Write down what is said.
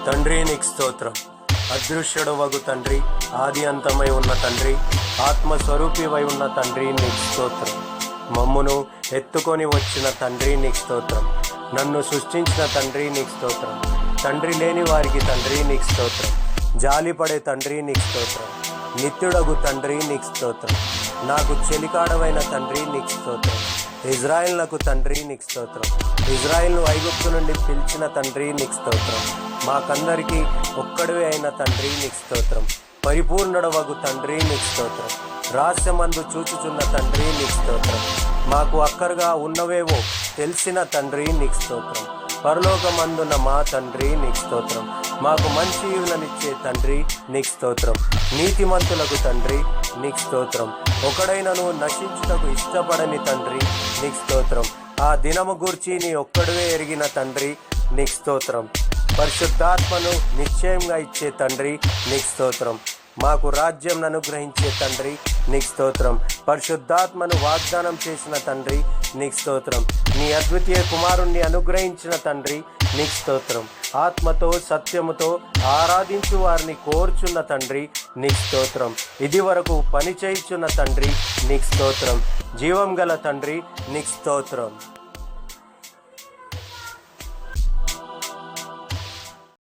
తండ్రి నీకు స్తోత్రం. అదృశ్యుడు వగు తండ్రి, ఆది అంతమై ఉన్న తండ్రి, ఆత్మస్వరూపివై ఉన్న తండ్రి నీకు స్తోత్రం. మమ్మును ఎత్తుకొని వచ్చిన తండ్రి నీకు స్తోత్రం. నన్ను సృష్టించిన తండ్రి నీకు స్తోత్రం. తండ్రి లేని వారికి తండ్రి నీకు స్తోత్రం. జాలిపడే తండ్రి నీకు స్తోత్రం. నిత్యుడగు తండ్రి నీకు స్తోత్రం. నాకు చెలికాడవైన తండ్రి నీకు స్తోత్రం. ఇజ్రాయిల్నకు తండ్రి నీకు స్తోత్రం. ఇజ్రాయిల్ను ఐగుప్తు నుండి పిలిచిన తండ్రి నీకు స్తోత్రం. మాకందరికీ ఒక్కడివే అయిన తండ్రి నీకు స్తోత్రం. పరిపూర్ణుడవగు తండ్రి నీకు స్తోత్రం. రహస్యమందు చూచుచున్న తండ్రి నీకు స్తోత్రం. మాకు అక్కరగా ఉన్నవేవో తెలిసిన తండ్రి నీకు స్తోత్రం. పరలోకమందున్న మా తండ్రి నీకు స్తోత్రం. మాకు మంచి ఈవులనిచ్చే తండ్రి నీకు స్తోత్రం. నీతిమంతులకు తండ్రి నీకు స్తోత్రం. ఒకడైనను నశించుటకు ఇష్టపడని తండ్రి నీకు స్తోత్రం. ఆ దినము గూర్చి నీ ఒక్కడివే ఎరిగిన తండ్రి నీకు స్తోత్రం. పరిశుద్ధాత్మను నిశ్చయంగా ఇచ్చే తండ్రి నీకు స్తోత్రం. మాకు రాజ్యం అనుగ్రహించే తండ్రి నీకు స్తోత్రం. పరిశుద్ధాత్మను వాగ్దానం చేసిన తండ్రి నీకు స్తోత్రం. నీ అద్వితీయ కుమారుణ్ణి అనుగ్రహించిన తండ్రి నీకు స్తోత్రం. ఆత్మతో సత్యముతో ఆరాధించు వారిని కోర్చున్న తండ్రి నీకు స్తోత్రం. ఇది వరకు పని చేయుచున్న తండ్రి నీకు స్తోత్రం. జీవం గల తండ్రి నీకు స్తోత్రం.